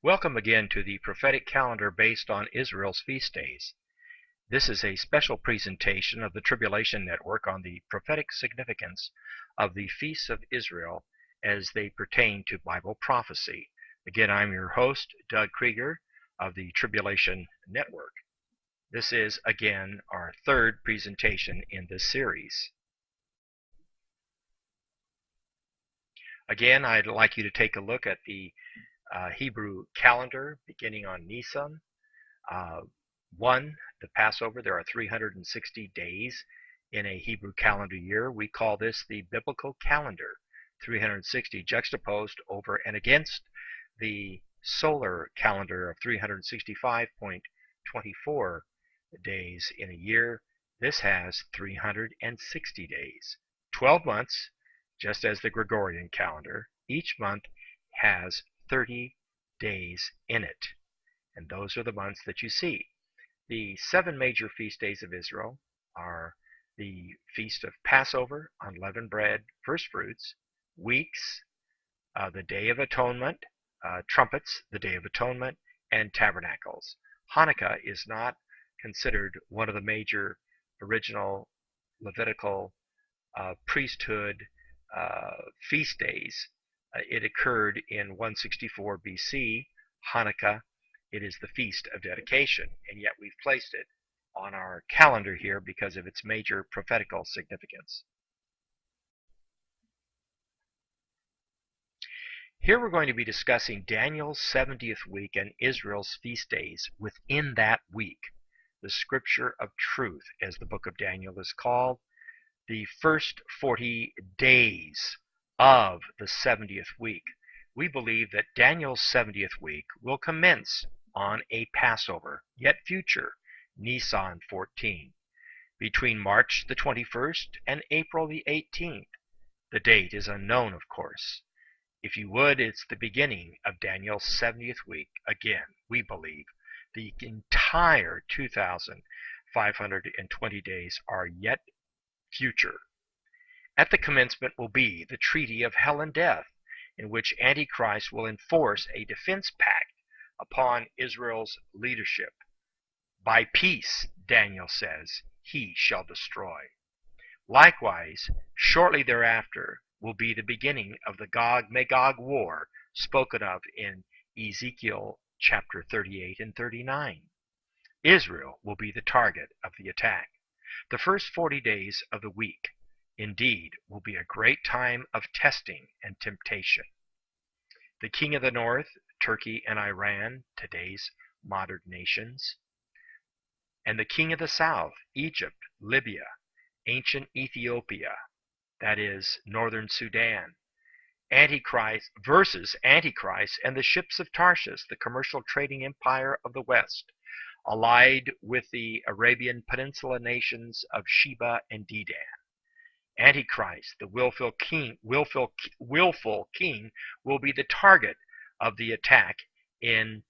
Welcome again to the prophetic calendar based on Israel's feast days. This is a special presentation of the Tribulation Network on the prophetic significance of the feasts of Israel as they pertain to Bible prophecy. Again, I'm your host, Doug Krieger of the Tribulation Network. This is, again, our third presentation in this series. Again, I'd like you to take a look at the Hebrew calendar beginning on Nisan. The Passover, there are 360 days in a Hebrew calendar year. We call this the biblical calendar, 360 juxtaposed over and against the solar calendar of 365.24 days in a year. This has 360 days, 12 months, just as the Gregorian calendar. Each month has 30 days in it, and those are the months that you see. The 7 major feast days of Israel are the Feast of Passover, unleavened bread, first fruits, weeks, the Day of Atonement, trumpets, the Day of Atonement, and tabernacles. Hanukkah is not considered one of the major original Levitical priesthood feast days. It occurred in 164 BC. Hanukkah, it is the Feast of Dedication, and yet we've placed it on our calendar here because of its major prophetical significance. Here we're going to be discussing Daniel's 70th week and Israel's feast days within that week. The Scripture of Truth, as the book of Daniel is called, the first 40 days of the 70th week. We believe that Daniel's 70th week will commence on a Passover, yet future, Nisan 14, between March the 21st and April the 18th. The date is unknown, of course. If you would, it's the beginning of Daniel's 70th week. Again, we believe the entire 2,520 days are yet future. At the commencement will be the Treaty of Hell and Death, in which Antichrist will enforce a defense pact upon Israel's leadership. By peace, Daniel says, he shall destroy. Likewise, shortly thereafter will be the beginning of the Gog-Magog war spoken of in Ezekiel chapter 38 and 39. Israel will be the target of the attack. The first 40 days of the week, indeed, will be a great time of testing and temptation. The king of the north, Turkey and Iran, today's modern nations, and the king of the south, Egypt, Libya, ancient Ethiopia, that is, northern Sudan, Antichrist versus Antichrist and the ships of Tarshish, the commercial trading empire of the west, allied with the Arabian Peninsula nations of Sheba and Dedan. Antichrist, the willful king, will be the target of the attack in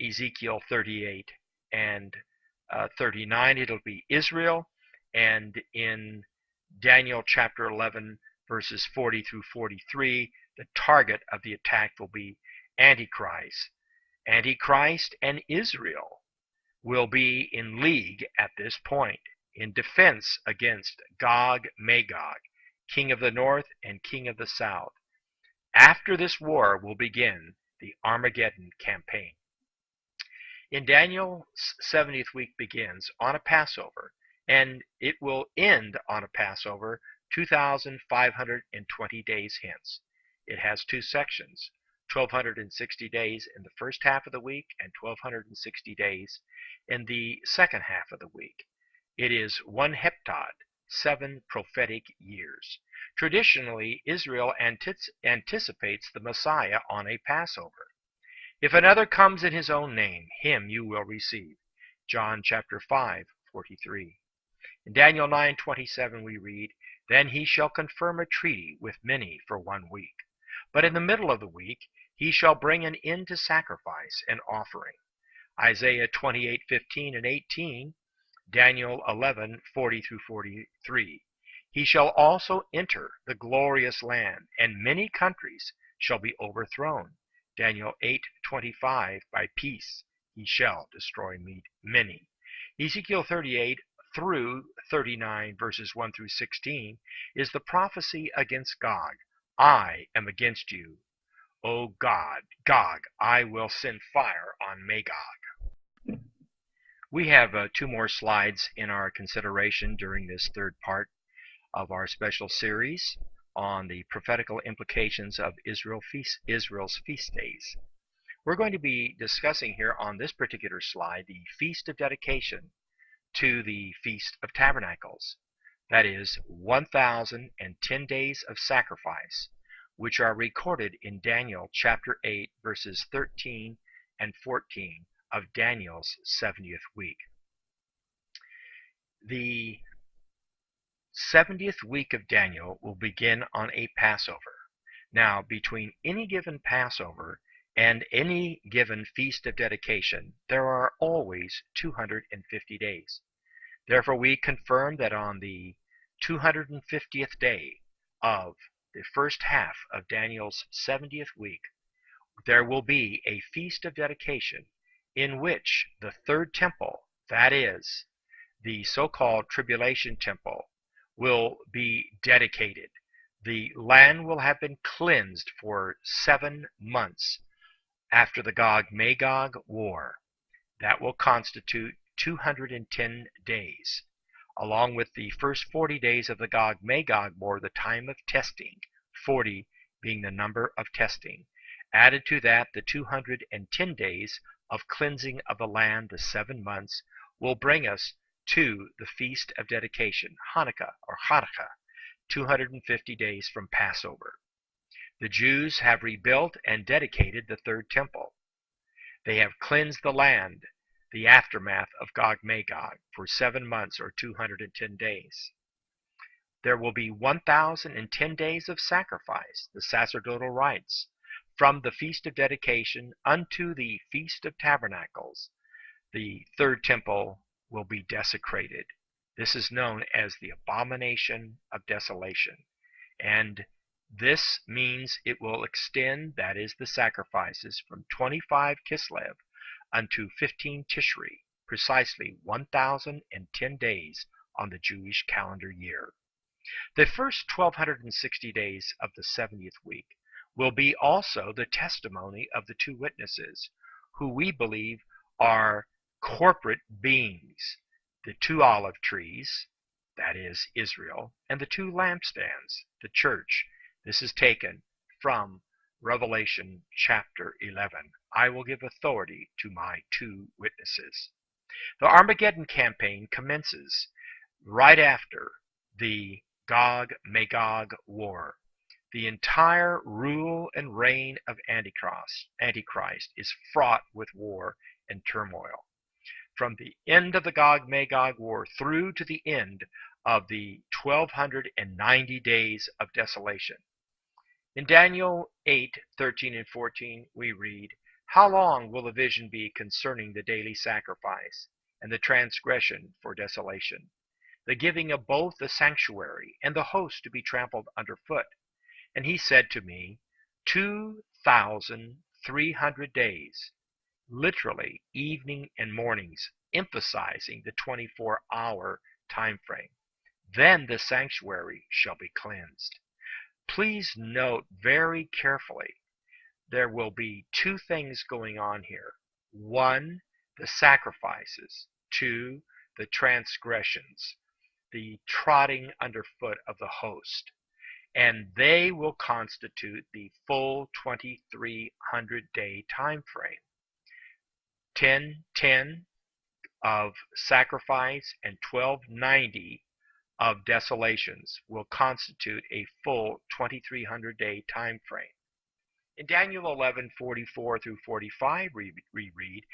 Ezekiel 38 and 39. It'll be Israel, and in Daniel chapter 11, verses 40 through 43, the target of the attack will be Antichrist. Antichrist and Israel will be in league at this point in defense against Gog-Magog, king of the north and king of the south. After this war will begin the Armageddon campaign. In Daniel's 70th week begins on a Passover, and it will end on a Passover 2,520 days hence. It has 2 sections, 1,260 days in the first half of the week and 1,260 days in the second half of the week. It is 1 heptad, 7 prophetic years. Traditionally, Israel anticipates the Messiah on a Passover. If another comes in his own name, him you will receive. John chapter 5:43. In Daniel 9:27 we read, Then he shall confirm a treaty with many for 1 week. But in the middle of the week he shall bring an end to sacrifice and offering. Isaiah 28:15 and 18, Daniel 11:40 through 43. He shall also enter the glorious land, and many countries shall be overthrown. Daniel 8:25, by peace he shall destroy many. Ezekiel 38 through 39, verses 1 through 16, is the prophecy against Gog. I am against you, O Gog, I will send fire on Magog. We have two more slides in our consideration during this third part of our special series on the prophetical implications of Israel's feast days. We're going to be discussing here on this particular slide the Feast of Dedication to the Feast of Tabernacles. That is 1,010 days of sacrifice, which are recorded in Daniel chapter 8, verses 13 and 14 of Daniel's 70th week. The 70th week of Daniel will begin on a Passover. Now, between any given Passover and any given Feast of Dedication, there are always 250 days. Therefore, we confirm that on the 250th day of the first half of Daniel's 70th week, there will be a Feast of Dedication in which the third temple, that is, the so-called Tribulation Temple, will be dedicated. The land will have been cleansed for 7 months after the Gog-Magog War. That will constitute 210 days, along with the first 40 days of the Gog-Magog War, the time of testing, 40 being the number of testing. Added to that, the 210 days of cleansing of the land, the 7 months, will bring us to the Feast of Dedication, Hanukkah, 250 days from Passover. The Jews have rebuilt and dedicated the third temple. They have cleansed the land, the aftermath of Gog-Magog, for 7 months or 210 days. There will be 1,010 days of sacrifice, the sacerdotal rites, from the Feast of Dedication unto the Feast of Tabernacles. The third temple will be desecrated. This is known as the abomination of desolation. And this means it will extend, that is the sacrifices, from 25 Kislev unto 15 Tishri, precisely 1,010 days on the Jewish calendar year. The first 1,260 days of the 70th week will be also the testimony of the two witnesses, who we believe are corporate beings, the two olive trees, that is Israel, and the two lampstands, the church. This is taken from Revelation chapter 11. I will give authority to my two witnesses. The Armageddon campaign commences right after the Gog-Magog War. The entire rule and reign of Antichrist is fraught with war and turmoil. From the end of the Gog-Magog War through to the end of the 1,290 days of desolation. In Daniel 8, 13 and 14, we read, How long will the vision be concerning the daily sacrifice, and the transgression for desolation, the giving of both the sanctuary and the host to be trampled underfoot? And he said to me, 2,300 days, literally evening and mornings, emphasizing the 24-hour time frame. Then the sanctuary shall be cleansed. Please note very carefully, there will be two things going on here. One, the sacrifices. Two, the transgressions, the trotting underfoot of the host. And they will constitute the full 2,300-day time frame. 10:10 of sacrifice and 1290 of desolations will constitute a full 2,300-day time frame. In Daniel 11:44 through 45, we read,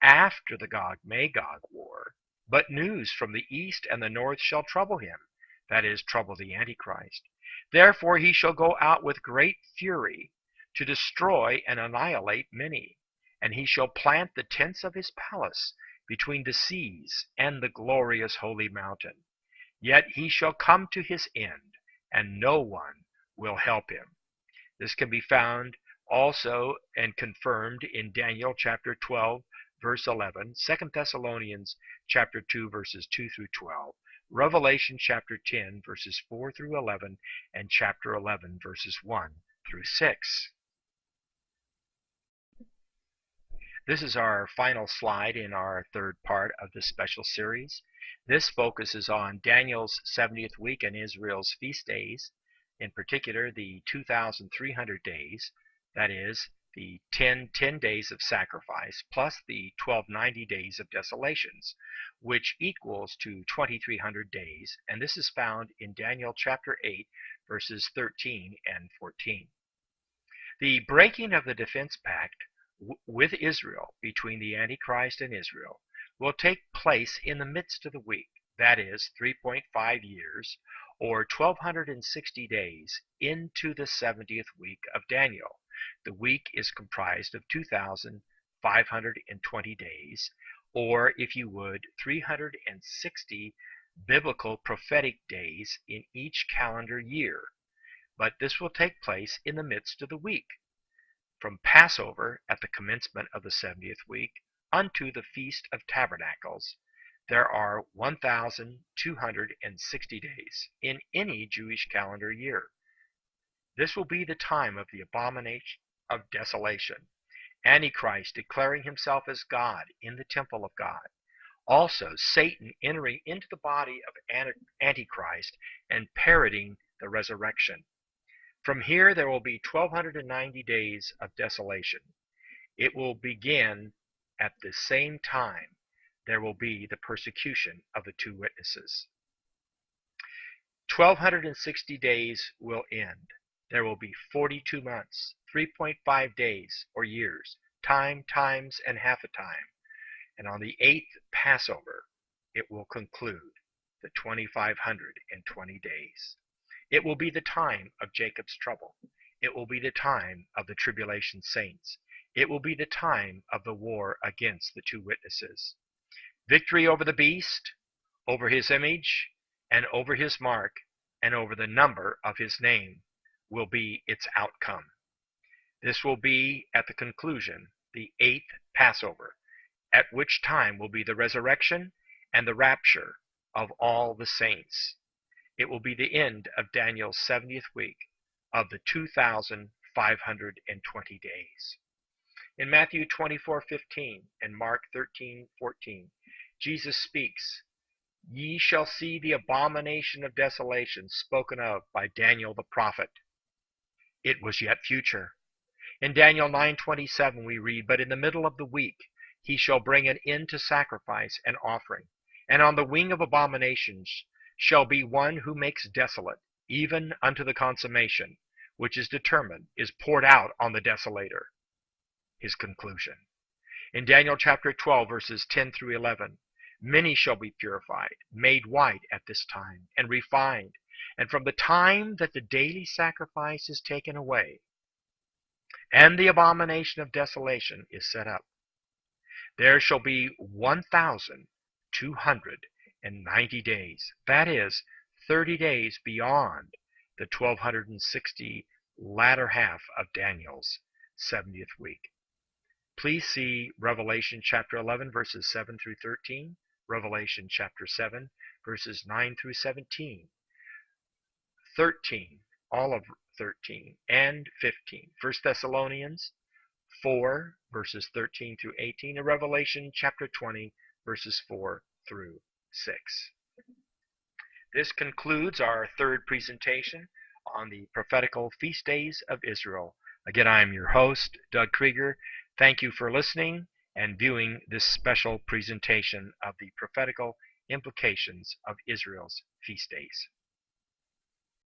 After the Gog-Magog War, but news from the east and the north shall trouble him, that is, trouble the Antichrist. Therefore he shall go out with great fury to destroy and annihilate many, and he shall plant the tents of his palace between the seas and the glorious holy mountain. Yet he shall come to his end, and no one will help him. This can be found also and confirmed in Daniel chapter 12 verse 11, 2 Thessalonians chapter 2 verses 2 through 12, Revelation chapter 10 verses 4 through 11, and chapter 11 verses 1 through 6. This is our final slide in our third part of this special series. This focuses on Daniel's 70th week and Israel's feast days, in particular the 2,300 days, that is, the 10 days of sacrifice plus the 1290 days of desolations, which equals to 2,300 days, and this is found in Daniel chapter 8, verses 13 and 14. The breaking of the defense pact with Israel, between the Antichrist and Israel, will take place in the midst of the week, that is, 3.5 years, or 1,260 days, into the 70th week of Daniel. The week is comprised of 2,520 days, or, if you would, 360 biblical prophetic days in each calendar year. But this will take place in the midst of the week, from Passover at the commencement of the 70th week unto the Feast of Tabernacles. There are 1,260 days in any Jewish calendar year. This will be the time of the abomination of desolation, Antichrist declaring himself as God in the temple of God. Also, Satan entering into the body of Antichrist and parroting the resurrection. From here there will be 1,290 days of desolation. It will begin at the same time there will be the persecution of the two witnesses. 1,260 days will end. There will be 42 months, 3.5 days or years, time, times, and half a time. And on the 8th Passover, it will conclude the 2,520 days. It will be the time of Jacob's trouble. It will be the time of the tribulation saints. It will be the time of the war against the two witnesses. Victory over the beast, over his image, and over his mark, and over the number of his name will be its outcome. This will be at the conclusion, the 8th Passover, at which time will be the resurrection and the rapture of all the saints. It will be the end of Daniel's 70th week of the 2,520 days. In Matthew 24:15 and Mark 13:14, Jesus speaks, "Ye shall see the abomination of desolation spoken of by Daniel the prophet." It was yet future. In Daniel 9:27 we read, "But in the middle of the week he shall bring an end to sacrifice and offering, and on the wing of abominations shall be one who makes desolate, even unto the consummation, which is determined, is poured out on the desolator." His conclusion. In Daniel chapter 12, verses 10 through 11, "Many shall be purified, made white at this time, and refined, and from the time that the daily sacrifice is taken away, and the abomination of desolation is set up, there shall be 1,290 days, that is, 30 days beyond the 1,260 latter half of Daniel's 70th week." Please see Revelation chapter 11, verses 7 through 13, Revelation chapter 7, verses 9 through 17, 13, all of 13, and 15, 1 Thessalonians 4, verses 13 through 18, and Revelation chapter 20, verses 4 through 6. This concludes our third presentation on the prophetical feast days of Israel. Again, I am your host, Doug Krieger. Thank you for listening and viewing this special presentation of the prophetical implications of Israel's feast days.